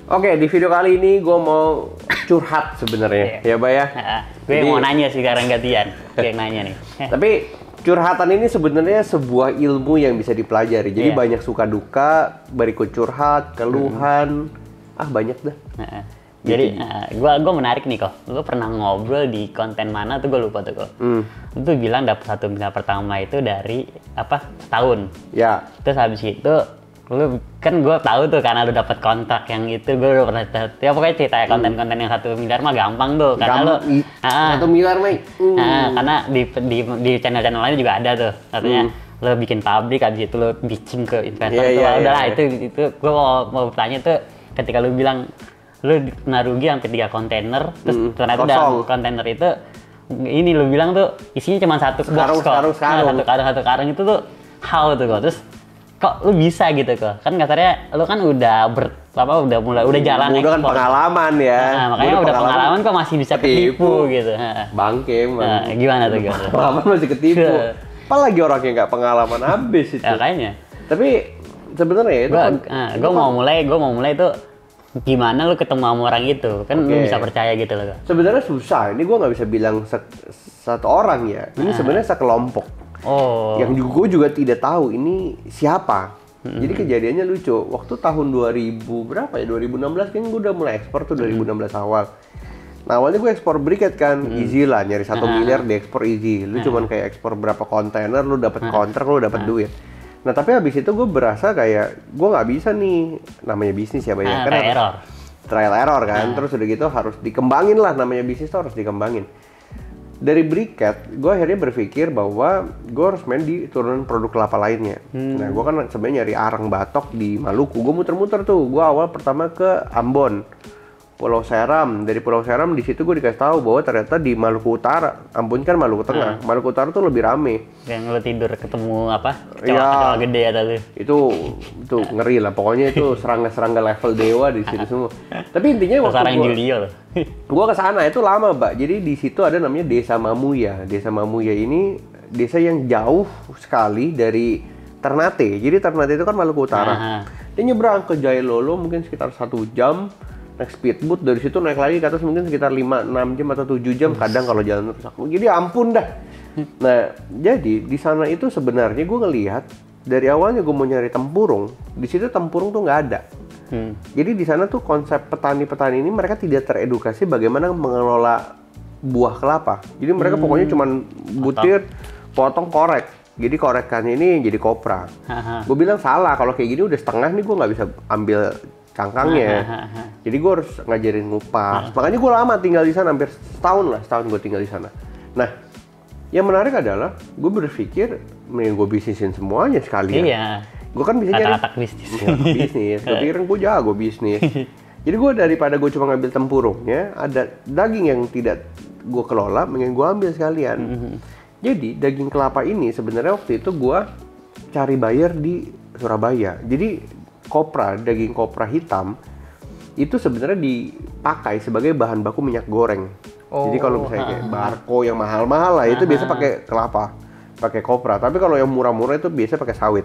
Oke, di video kali ini gue mau curhat sebenarnya, ya Bay ya. Gue mau nanya sih sekarang gantian, gue yang nanya nih. Tapi curhatan ini sebenarnya sebuah ilmu yang bisa dipelajari. Jadi banyak suka duka, berikut curhat, keluhan, banyak dah. Jadi gue menarik nih kok. Lu pernah ngobrol di konten mana tuh gue lupa tuh kok. Lu bilang dapat 1 miliar pertama itu dari setahun. Ya. Terus habis itu lu kan gue tahu tuh karena lu dapat kontrak yang itu, gue udah pernah ya pokoknya cerita konten-konten yang 1 miliar mah gampang tuh karena lu 1 miliar mah karena di channel-channel lain juga ada tuh katanya lu bikin pabrik habis itu lu pitching ke investor udahlah itu gue mau tanya tuh ketika lu bilang lu kena rugi sampai 3 kontainer terus ternyata dalam kontainer itu ini lu bilang tuh isinya cuma satu box kok satu karung itu tuh how tuh kok terus kok lu bisa gitu kok kan katanya lu kan udah udah jalan udah kan pengalaman ya makanya udah pengalaman kok masih bisa ketipu gitu bangke gimana tuh pengalaman masih ketipu apalagi orang yang nggak pengalaman habis itu kayaknya tapi sebenarnya itu gue mau mulai itu gimana lu ketemu sama orang itu kan lu bisa percaya gitu loh sebenarnya susah ini gue nggak bisa bilang satu orang ya ini sebenarnya sekelompok. Yang gue juga tidak tahu ini siapa. Jadi kejadiannya lucu. Waktu tahun 2000 berapa ya? 2016 kan gue udah mulai ekspor tuh 2016 awal. Nah awalnya gue ekspor briket kan, easy lah nyari 1 miliar diekspor easy. Lu cuman kayak ekspor berapa kontainer, lu dapat kontrak, lu dapat duit. Nah tapi habis itu gue berasa kayak gue nggak bisa nih, namanya bisnis ya banyak kan. Trial error kan. Terus udah gitu harus dikembangin lah, namanya bisnis tuh harus dikembangin. Dari briket, gue akhirnya berpikir bahwa gue harus main di turunan produk kelapa lainnya. Nah, gue kan sebenarnya nyari arang batok di Maluku. Gue muter-muter tuh. Gue awal pertama ke Ambon, Pulau Seram. Dari Pulau Seram di situ gue dikasih tahu bahwa ternyata di Maluku Utara, Ambon kan Maluku Tengah, Maluku Utara tuh lebih rame. Yang lo tidur ketemu kecoa gede ya tadi. Itu ngeri lah. Pokoknya itu serangga-serangga level dewa di situ semua. Tapi intinya waktu gue kesana itu lama, Mbak. Jadi di situ ada namanya Desa Mamuya. Desa Mamuya ini desa yang jauh sekali dari Ternate. Jadi Ternate itu kan Maluku Utara. Dia nyebrang ke Jailolo mungkin sekitar 1 jam. Naik speedboat dari situ naik lagi ke atas mungkin sekitar 5-6 jam atau 7 jam kadang kalau jalan rusak. Jadi ampun dah. Nah, jadi di sana itu sebenarnya gue ngelihat dari awalnya gue mau nyari tempurung, di situ tempurung tuh nggak ada. Jadi di sana tuh konsep petani-petani ini mereka tidak teredukasi bagaimana mengelola buah kelapa. Jadi mereka pokoknya cuma butir, potong, korek. Jadi korekannya ini jadi kopra. Gue bilang salah kalau kayak gini udah setengah nih gue nggak bisa ambil cangkangnya. Jadi gue harus ngajarin ngupas. Makanya gue lama tinggal di sana, hampir setahun gue tinggal di sana. Nah, yang menarik adalah gue berpikir mending gue bisnisin semuanya sekalian. Iya. Gue kan bisa nyari bisnis. Bisnis. Gue pikir gue jago bisnis. Jadi gue daripada gue cuma ngambil tempurungnya, ada daging yang tidak gue kelola, mending gue ambil sekalian. Jadi daging kelapa ini sebenarnya waktu itu gue cari buyer di Surabaya. Jadi daging kopra hitam itu sebenarnya dipakai sebagai bahan baku minyak goreng. Jadi kalau misalnya kayak Barco yang mahal-mahal lah itu biasa pakai kelapa, pakai kopra. Tapi kalau yang murah-murah itu biasa pakai sawit.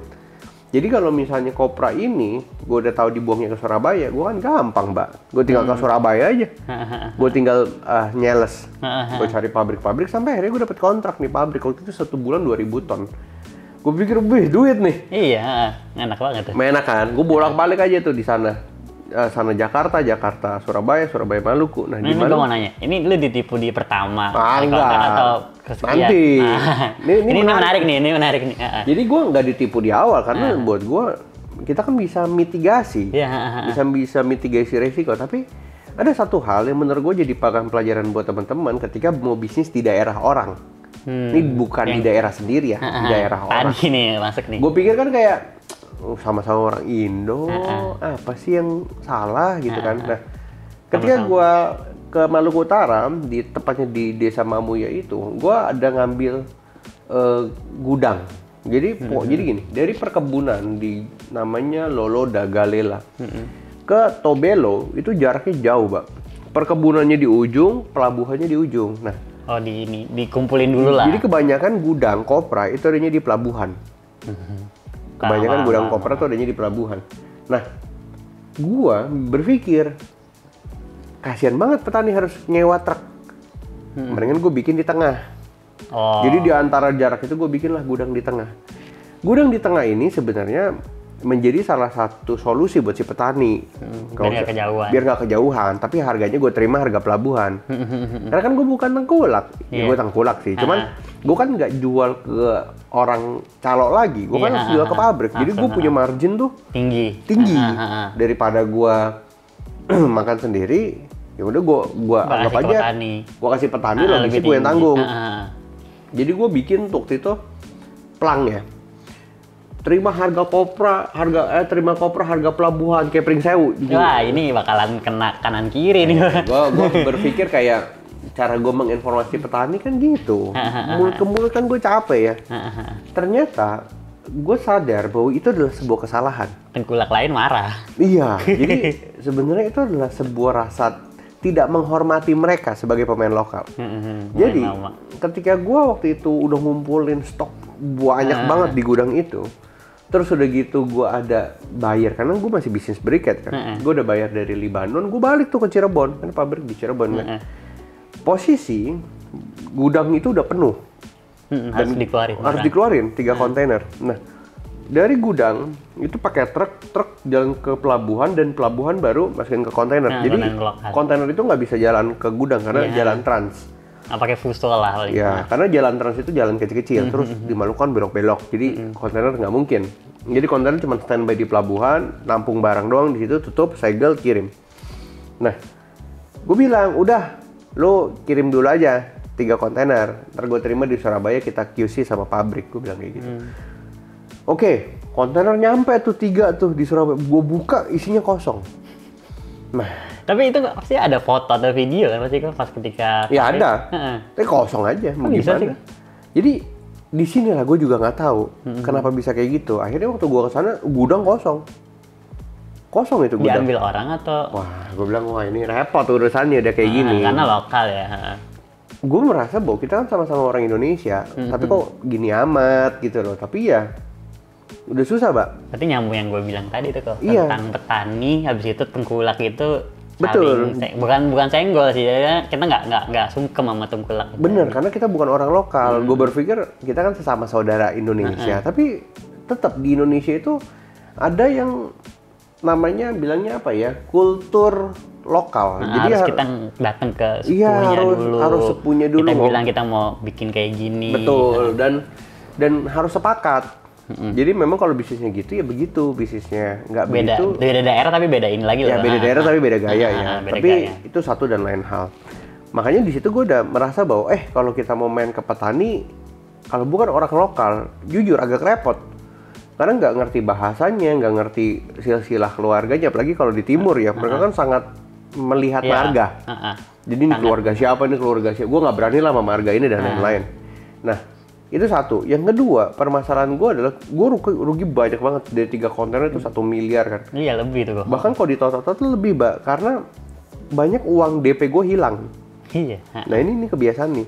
Jadi kalau misalnya kopra ini gue udah tahu dibuangnya ke Surabaya, gue kan gampang, Mbak. Gue tinggal ke Surabaya aja. Gue tinggal nyeles. Gue cari pabrik-pabrik sampai akhirnya gue dapet kontrak nih pabrik. Waktu itu 1 bulan 2.000 ton. Gue pikir, duit nih. Iya, enak banget tuh. Enak kan? Gue bolak-balik aja tuh di sana. Sana Jakarta, Surabaya, Maluku. Nah, ini gue mau nanya, ini lu ditipu di pertama? Enggak. Atau kesekian? Nanti. Ini menarik nih. Jadi gue nggak ditipu di awal, karena buat gue, kita kan bisa mitigasi. Bisa mitigasi resiko. Tapi ada satu hal yang menurut gue jadi pelajaran buat teman-teman ketika mau bisnis di daerah orang. Ini bukan di daerah sendiri ya, di daerah orang. Tadi nih masuk nih. Gue pikir kan kayak sama-sama orang Indo, apa sih yang salah gitu kan? Nah, ketika gue ke Maluku Utara, tepatnya di Desa Mamuya itu, gue ada ngambil gudang. Jadi gini, dari perkebunan di namanya Lolo da Galela ke Tobelo itu jaraknya jauh, Pak. Perkebunannya di ujung, pelabuhannya di ujung. Nah, dikumpulin dulu lah. Jadi kebanyakan gudang kopra itu adanya di pelabuhan. Kebanyakan gudang kopra itu adanya di pelabuhan. Nah, Gua berpikir kasihan banget petani harus nyewa truk. Mendingan gue bikin di tengah. Jadi di antara jarak itu gue bikinlah gudang di tengah. Gudang di tengah ini sebenarnya menjadi salah satu solusi buat si petani. Biar nggak kejauhan. Biar nggak kejauhan, tapi harganya gue terima harga pelabuhan. Karena kan gue bukan tengkulak. Ya gue tengkulak sih, cuman gue kan nggak jual ke orang calo lagi. Gue kan harus jual ke pabrik. Jadi gue punya margin tuh tinggi. Daripada gue makan sendiri. Ya udah gue anggap aja gue kasih petani logisnya gue yang tanggung. Jadi gue bikin waktu itu plang ya, terima harga kopra harga pelabuhan kayak Pring Sewu. Wah ini bakalan kena kanan kiri nih. Gue berpikir kayak cara gue menginformasi petani kan gitu. Mulut ke mulut kan gue capek ya. Ternyata gue sadar bahwa itu adalah sebuah kesalahan. Tengkulak lain marah. Iya, jadi sebenarnya itu adalah sebuah rasa tidak menghormati mereka sebagai pemain lokal. Jadi ketika gue waktu itu udah ngumpulin stok banyak banget di gudang itu, terus udah gitu gue ada bayar karena gue masih bisnis berikat kan. Gue udah bayar dari Libanon, gue balik tuh ke Cirebon, kan pabrik di Cirebon kan. Posisi gudang itu udah penuh. Harus dikeluarin. Harus dikeluarin 3 kontainer. Nah, dari gudang itu pakai truk jalan ke pelabuhan dan pelabuhan baru masukin ke kontainer. Jadi kontainer itu nggak bisa jalan ke gudang karena jalan trans. Pakai fuso lah. Ya, karena jalan trans itu jalan kecil-kecil, terus di Maluku belok-belok. Jadi kontainer nggak mungkin. Jadi kontainer cuma standby di pelabuhan, nampung barang doang di situ, tutup, segel, kirim. Nah, gue bilang udah, lo kirim dulu aja 3 kontainer. Ntar gue terima di Surabaya, kita QC sama pabrik. Gue bilang kayak gitu. Oke, kontainer nyampe tuh 3 tuh di Surabaya. Gue buka isinya kosong. Nah, tapi itu pasti ada foto atau video kan pasti kan pas ketika. Ya ada. Tapi kosong aja. Bisa sih kan? Jadi di sini lah gue juga nggak tahu kenapa bisa kayak gitu. Akhirnya waktu gue kesana gudang kosong. Kosong itu gudang. Diambil orang atau? Wah, gue bilang wah ini repot urusannya udah kayak gini. Karena lokal ya. Gue merasa bahwa kita kan sama-sama orang Indonesia, tapi kok gini amat gitu loh. Tapi ya udah susah, Mbak. Berarti nyambung yang gue bilang tadi tuh kok tentang petani, habis itu tengkulak itu betul. Bukan senggol sih, kita nggak sungkem sama tengkulak. Bener, karena kita bukan orang lokal. Gue berpikir kita kan sesama saudara Indonesia, tapi tetap di Indonesia itu ada yang namanya bilangnya apa ya, kultur lokal. Jadi harus kita datang ke sepunya dulu. Harus sepunya dulu. Kita bilang kita mau bikin kayak gini. Betul, dan harus sepakat. Jadi memang kalau bisnisnya gitu ya begitu bisnisnya, nggak begitu. Beda daerah tapi beda ini lagi ya, loh. Beda daerah tapi beda gaya ya. Beda tapi gaya. Itu satu dan lain hal. Makanya di situ gue udah merasa bahwa kalau kita mau main ke petani, kalau bukan orang lokal, jujur agak repot. Karena nggak ngerti bahasanya, nggak ngerti silsilah keluarganya, apalagi kalau di timur ya, mereka kan sangat melihat marga. Jadi ini keluarga siapa, ini keluarga siapa. Gue nggak berani lah sama marga ini dan lain-lain. Nah, itu satu. Yang kedua, permasalahan gue adalah gue rugi banyak banget dari 3 kontainer itu 1 miliar kan. Iya lebih tuh. Bahkan kalau di total lebih, Mbak, karena banyak uang DP gue hilang. Iya. Nah ini kebiasaan nih.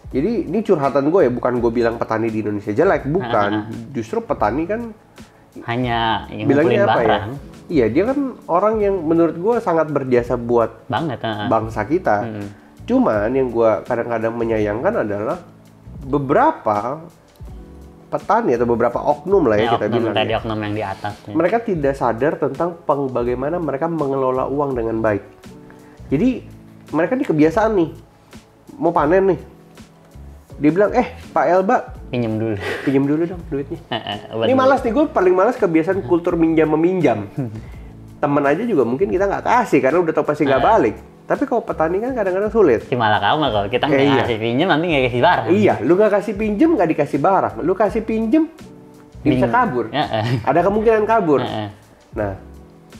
Jadi ini curhatan gue ya, bukan gue bilang petani di Indonesia jelek, bukan. Justru petani kan hanya bilangnya apa barang. Ya? Iya, dia kan orang yang menurut gue sangat berjasa buat bangsa kita. Cuman yang gue kadang-kadang menyayangkan adalah beberapa petani atau beberapa oknum lah ya kita bilang. Tadi oknum yang di atas. Mereka tidak sadar tentang bagaimana mereka mengelola uang dengan baik. Jadi mereka ini kebiasaan nih, mau panen nih, dia bilang, Pak Elba, pinjam dulu dong duitnya. Ini malas nih, gue paling malas kebiasaan kultur minjam meminjam. Temen aja juga mungkin kita nggak kasih karena udah tau pasti nggak balik. Tapi kalau petani kan kadang-kadang sulit. Malah kamu kalau kita nggak kasih pinjam nanti nggak kasih barang. Iya, lu nggak kasih pinjam nggak dikasih barang. Lu kasih pinjam dia bisa kabur. Ada kemungkinan kabur. Nah,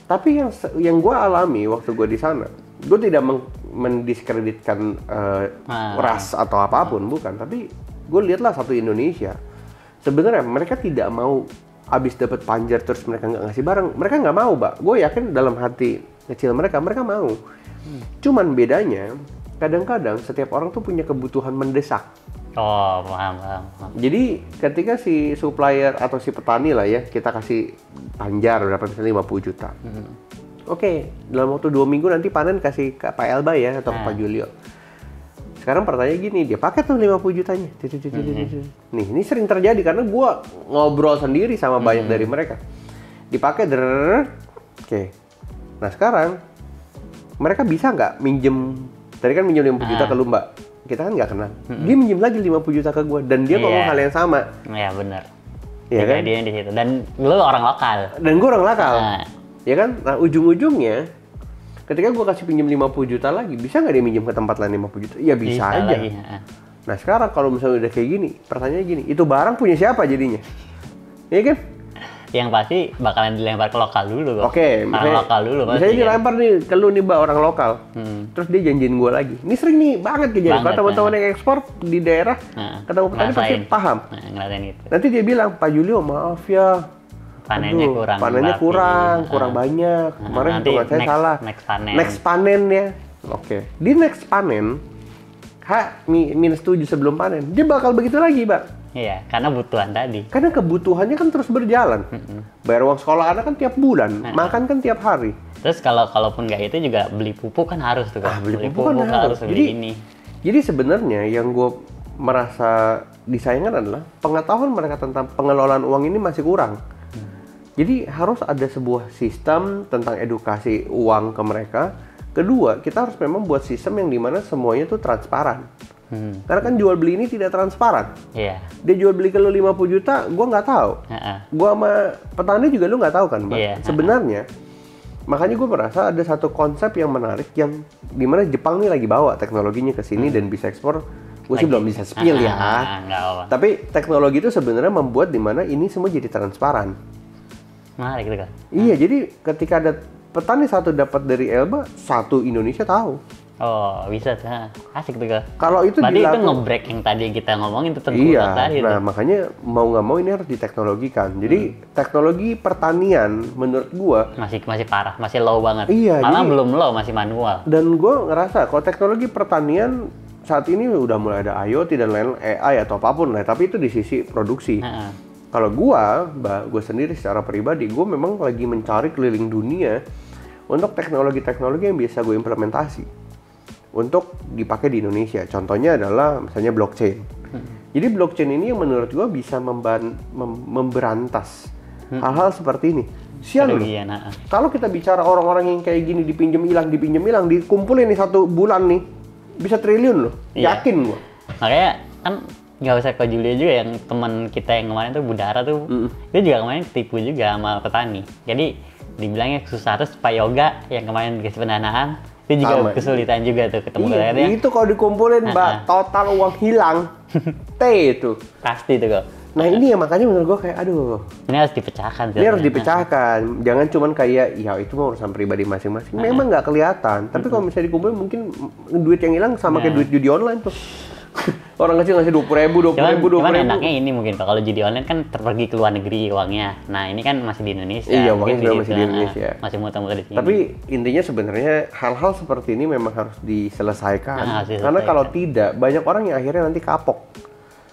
tapi yang gue alami waktu gue di sana, gue tidak mendiskreditkan ras atau apapun, bukan. Tapi gue lihatlah satu Indonesia. Sebenarnya mereka tidak mau habis dapat panjar terus mereka nggak ngasih barang. Mereka nggak mau, Mbak. Gue yakin dalam hati kecil mereka mau. Cuman bedanya, kadang-kadang setiap orang tuh punya kebutuhan mendesak. Oh, paham. Jadi ketika si supplier atau si petani lah ya, kita kasih panjar berapa misalnya 50 juta. Oke, dalam waktu 2 minggu nanti panen kasih ke Pak Elba ya atau ke Pak Julio. Sekarang pertanyaan gini, dia pakai tuh 50 jutanya. Nih, ini sering terjadi karena gua ngobrol sendiri sama banyak dari mereka. Dipakai, oke. Nah sekarang mereka bisa nggak minjem? Tadi kan minjem 50 juta ke lu Mbak. Kita kan nggak kenal. Dia minjem lagi 50 juta ke gua dan dia ngomong hal yang sama. Iya benar. Iya kan? Dia di situ. Dan lu orang lokal. Dan gua orang lokal. Ya kan? Nah ujung-ujungnya ketika gua kasih pinjam 50 juta lagi, bisa nggak dia minjem ke tempat lain 50 juta? Ya bisa aja. Lagi. Nah sekarang kalau misalnya udah kayak gini, pertanyaannya gini, itu barang punya siapa jadinya? Iya kan? Yang pasti bakalan dilempar ke lokal dulu kok. Oke, orang lokal dulu pasti. Misalnya dilempar nih ke lu nih Mbak, orang lokal. Terus dia janjiin gue lagi. Ini sering nih banget kejadian. Kalau teman-teman yang ekspor di daerah, ketemu petani pasti paham. Ngerasain itu. Nanti dia bilang, Pak Julio maaf ya, panennya kurang banyak. Kemarin hitungan saya salah. Next panen ya. Oke. Di next panen, -7 sebelum panen, dia bakal begitu lagi, Mbak. Iya, karena kebutuhan tadi. Karena kebutuhannya kan terus berjalan. Bayar uang sekolah anak kan tiap bulan, makan kan tiap hari. Terus kalaupun nggak itu juga beli pupuk kan harus tuh kan. Beli pupuk kan harus. Jadi sebenarnya yang gue merasa disayangkan adalah pengetahuan mereka tentang pengelolaan uang ini masih kurang. Jadi harus ada sebuah sistem tentang edukasi uang ke mereka. Kedua, kita harus memang buat sistem yang dimana semuanya tuh transparan. Karena kan jual beli ini tidak transparan. Iya. Dia jual beli ke lu 50 juta, gua nggak tahu. Gua sama petani juga lu nggak tahu kan, Mbak? Sebenarnya, makanya gue merasa ada satu konsep yang menarik yang dimana Jepang nih lagi bawa teknologinya ke sini dan bisa ekspor. Gue sih belum bisa spill ya. Tapi teknologi itu sebenarnya membuat dimana ini semua jadi transparan. Menarik gitu kan? Iya, jadi ketika ada petani satu dapat dari Elba, satu Indonesia tahu. Oh, bisa tuh. Asik tuh, Kak. Kalau itu berarti itu nge-break yang tadi kita ngomongin itu tentang tadi. Nah, makanya mau nggak mau ini harus diteknologikan. Jadi, teknologi pertanian menurut gua masih parah, masih low banget. Iya, malah belum low, masih manual. Dan gua ngerasa kalau teknologi pertanian saat ini udah mulai ada IoT dan lain AI atau apapun lah, tapi itu di sisi produksi. Kalau gua sendiri secara pribadi, gua memang lagi mencari keliling dunia untuk teknologi-teknologi yang bisa gue implementasi untuk dipakai di Indonesia. Contohnya adalah misalnya blockchain. Jadi blockchain ini yang menurut gue bisa memberantas hal-hal seperti ini. Sial loh. Kalau kita bicara orang-orang yang kayak gini dipinjam hilang, dikumpulin nih 1 bulan nih bisa triliun loh. Yakin gue. Makanya kan nggak usah ke Julia juga, yang teman kita yang kemarin tuh Budara tuh, dia juga kemarin ketipu juga sama petani. Jadi dibilangnya susah, terus Pak Yoga yang kemarin dikasih pendanaan, itu juga kesulitan juga tuh ketemu akhirnya. Itu kalau dikumpulin Mbak, total uang hilang. Itu. Pasti tuh kok. Nah ini ya makanya menurut gue kayak aduh. Ini harus dipecahkan. Ini harus dipecahkan. Jangan cuman kayak ya itu mah urusan pribadi masing-masing. Memang nggak kelihatan. Tapi kalau misalnya dikumpulin mungkin duit yang hilang sama kayak duit judi online tuh. Orang kecil ngasih 20.000. Cuman enaknya ini mungkin Pak, kalau judi online kan pergi ke luar negeri uangnya. Nah ini kan masih di Indonesia. Iya, uangnya masih di Indonesia. Masih muter-muter di sini. Tapi intinya sebenarnya hal-hal seperti ini memang harus diselesaikan. Karena kalau tidak, banyak orang yang akhirnya nanti kapok.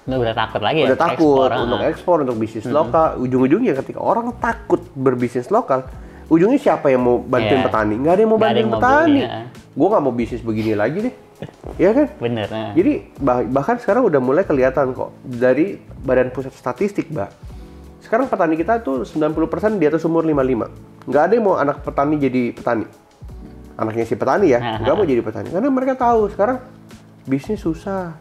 Udah takut lagi udah takut untuk ekspor, untuk bisnis lokal. Ujung-ujungnya ketika orang takut berbisnis lokal, ujungnya siapa yang mau bantuin petani? Nggak ada yang mau bantuin petani. Gue nggak mau bisnis begini lagi deh. Iya kan? Bener. Jadi bahkan sekarang udah mulai kelihatan kok dari Badan Pusat Statistik, Mbak. Sekarang petani kita tuh 90% di atas umur 55. Nggak ada yang mau anak petani jadi petani. Anaknya si petani ya, nggak mau jadi petani. Karena mereka tahu sekarang bisnis susah.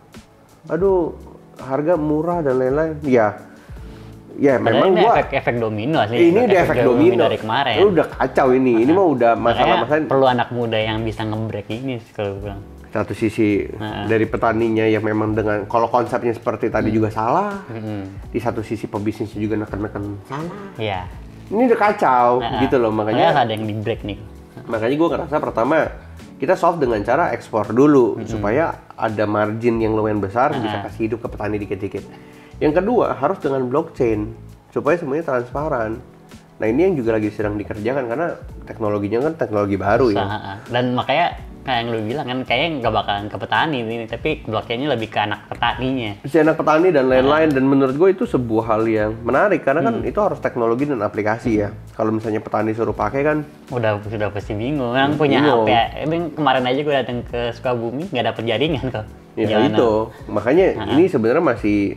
Aduh, harga murah dan lain-lain. Ya memang gua efek domino sih. Ini udah efek domino dari kemarin. Itu udah kacau ini. Ini mah udah masalah-masalah. Perlu anak muda yang bisa nge-break ini kalau bilang. Satu sisi dari petaninya yang memang dengan kalau konsepnya seperti tadi juga salah. Di satu sisi pebisnisnya juga neken-neken salah. Iya. Ini udah kacau gitu loh, makanya ada yang di-break nih. Makanya gue ngerasa pertama kita solve dengan cara ekspor dulu supaya ada margin yang lumayan besar bisa kasih hidup ke petani dikit-dikit. Yang kedua harus dengan blockchain supaya semuanya transparan. Nah ini yang juga lagi sedang dikerjakan karena teknologinya kan teknologi baru ya. Dan makanya kayak yang lu bilang kan, kayaknya nggak bakalan ke petani ini, tapi blockchain-nya lebih ke anak petaninya. Si anak petani dan lain-lain, dan menurut gue itu sebuah hal yang menarik karena kan itu harus teknologi dan aplikasi ya. Kalau misalnya petani suruh pakai kan, sudah pasti bingung. Yang punya HP ya, emang kemarin aja gue datang ke Sukabumi nggak dapet jaringan kok. Ya itu, makanya ini sebenarnya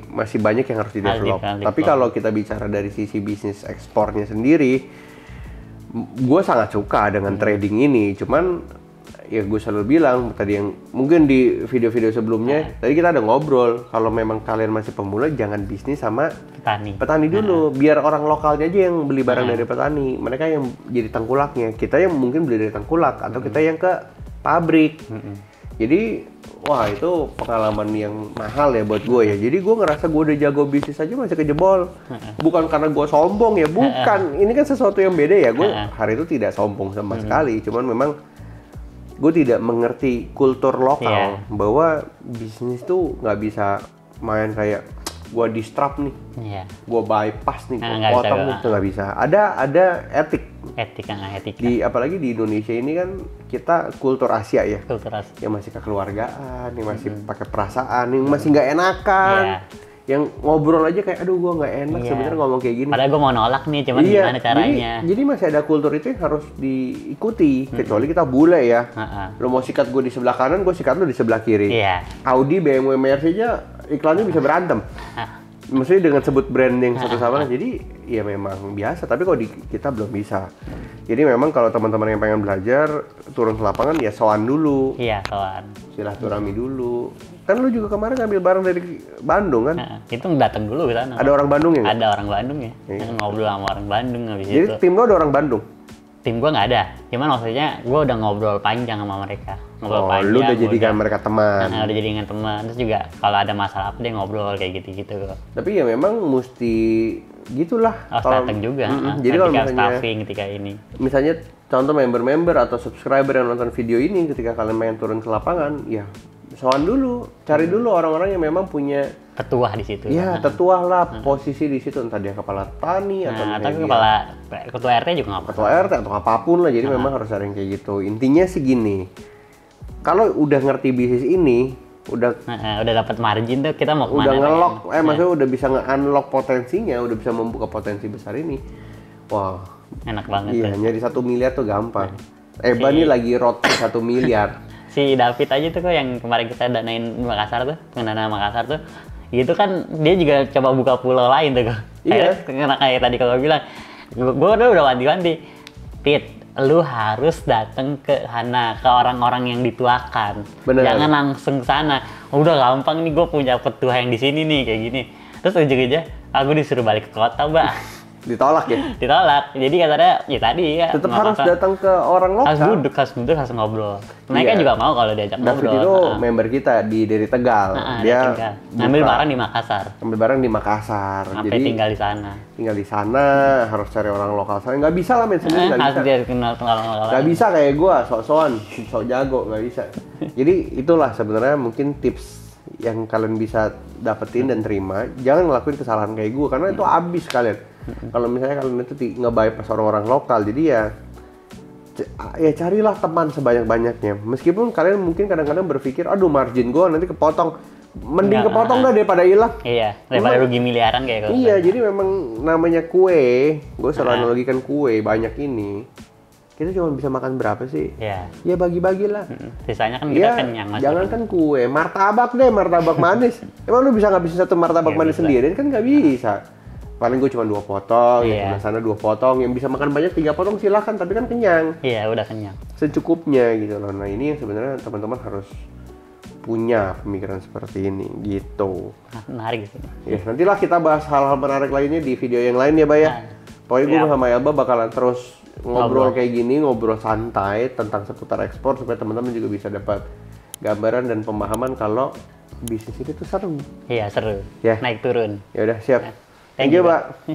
masih banyak yang harus di-develop. Tapi kalau kita bicara dari sisi bisnis ekspornya sendiri, gue sangat suka dengan trading ini. Cuman ya gue selalu bilang tadi, yang mungkin di video-video sebelumnya tadi kita ada ngobrol, kalau memang kalian masih pemula jangan bisnis sama petani dulu, biar orang lokalnya aja yang beli barang dari petani, mereka yang jadi tengkulaknya, kita yang mungkin beli dari tengkulak atau kita yang ke pabrik. Jadi wah itu pengalaman yang mahal ya buat gue ya. Jadi gue ngerasa gue udah jago bisnis aja masih kejebol. Bukan karena gue sombong ya, bukan. Ini kan sesuatu yang beda ya. Gue hari itu tidak sombong sama sekali. Cuman memang gue tidak mengerti kultur lokal bahwa bisnis tuh nggak bisa main kayak gue distrap nih, gue bypass nih, gue potong nih, itu nggak bisa. Ada etik. Apalagi di Indonesia ini kan kita kultur Asia ya, yang masih kekeluargaan, yang masih pakai perasaan, yang masih nggak enakan, yang ngobrol aja kayak aduh gue nggak enak sebenarnya ngomong kayak gini. Padahal gue mau nolak nih, cuman gimana caranya? Jadi masih ada kultur itu yang harus diikuti, kecuali kita bule ya. Lo mau sikat gue di sebelah kanan, gue sikat lo di sebelah kiri. Audi, BMW, Mercy aja iklannya bisa berantem. Maksudnya dengan sebut branding satu sama lain. Jadi ya memang biasa, tapi kalau di kita belum bisa. Jadi memang kalau teman-teman yang pengen belajar turun ke lapangan ya sowan dulu. Sowan. Silaturahmi dulu. Kan lu juga kemarin ngambil barang dari Bandung kan? Itu datang dulu ke sana. Ada orang Bandung ya? Ada orang Bandung ya. Ngobrol sama orang Bandung habis itu. Jadi tim lu ada orang Bandung? Tim gue nggak ada, cuman maksudnya gue udah ngobrol panjang sama mereka. Panjang, lu udah jadikan mereka teman. Udah jadikan teman, terus juga kalau ada masalah apa dia ngobrol kayak gitu-gitu. Tapi ya memang mesti gitulah. Datang juga. Jadi kalau misalnya staffing ketika ini. Misalnya contoh member-member atau subscriber yang nonton video ini, ketika kalian pengen turun ke lapangan, ya soal dulu, cari dulu orang-orang yang memang punya tetuah di situ. Iya, tetuah lah posisi di situ, entah dia kepala tani atau ketua RT juga nggak apa-apa. Ketua RT atau apapun lah, jadi memang harus ada yang kayak gitu. Intinya sih gini, kalau udah ngerti bisnis ini, udah dapat margin tuh, kita mau kemana? Udah nge-lock, maksudnya udah bisa nge-unlock potensinya, udah bisa membuka potensi besar ini. Wah, enak banget. Iya, nyari 1 miliar tuh gampang. Eba nih lagi road 1 miliar. Si David aja tuh kok yang kemarin kita danain Makassar tuh, pendana Makassar tuh, itu kan dia juga coba buka pulau lain tuh kok. Iya. Kayak tadi kalau bilang, gue udah wanti-wanti, Tit, lu harus datang ke sana, ke orang-orang yang dituakan. Bener. Jangan langsung ke sana. Udah gampang nih, gue punya petua yang di sini nih kayak gini. Terus ujung-ujungnya, aku disuruh balik ke kota, Mbak. Ditolak ya? Ditolak. Jadi katanya ya tadi ya. Tetap harus datang ke orang lokal. Harus duduk, harus ngobrol. Mereka juga mau kalau diajak ngobrol. David itu member kita dari Tegal. Dia ngambil barang di Makassar. Ngambil barang di Makassar. Sampai jadi tinggal di sana. Tinggal di sana, harus cari orang lokal sana. Nggak bisa lah main sendiri, nggak bisa. Dia kenal lokal. Nggak bisa kayak gua, sok-sokan, sok jago, nggak bisa. Jadi itulah sebenarnya mungkin tips yang kalian bisa dapetin dan terima. Jangan ngelakuin kesalahan kayak gua, karena itu abis kalian. Kalau misalnya kalian itu nge-bypass orang-orang lokal, jadi ya carilah teman sebanyak-banyaknya. Meskipun kalian mungkin kadang-kadang berpikir, aduh margin gue nanti kepotong. Mending kepotong dah daripada hilang. Iya, daripada rugi miliaran kayak gitu. Iya, jadi memang namanya kue, gue selalu analogikan kue banyak ini. Kita cuma bisa makan berapa sih? Iya. Ya bagi-bagilah. Sisanya kan kita kenyang. Jangan kan kue, martabak deh, martabak manis. Emang lu bisa ngabisin satu martabak manis sendirian? Kan nggak bisa. Paling gue cuma 2 potong, yang sana 2 potong, yang bisa makan banyak 3 potong silahkan, tapi kan kenyang. Iya, udah kenyang. Secukupnya gitu loh. Nah ini yang sebenarnya teman-teman harus punya pemikiran seperti ini gitu. Menarik sih. Ya, nantilah kita bahas hal-hal menarik lainnya di video yang lain ya, Bay ya. Pokoknya gue sama Elba bakalan terus ngobrol kayak gini, ngobrol santai tentang seputar ekspor supaya teman-teman juga bisa dapat gambaran dan pemahaman kalau bisnis ini tuh seru. Iya, seru. Naik turun. Ya udah, siap. Thank you, Pak.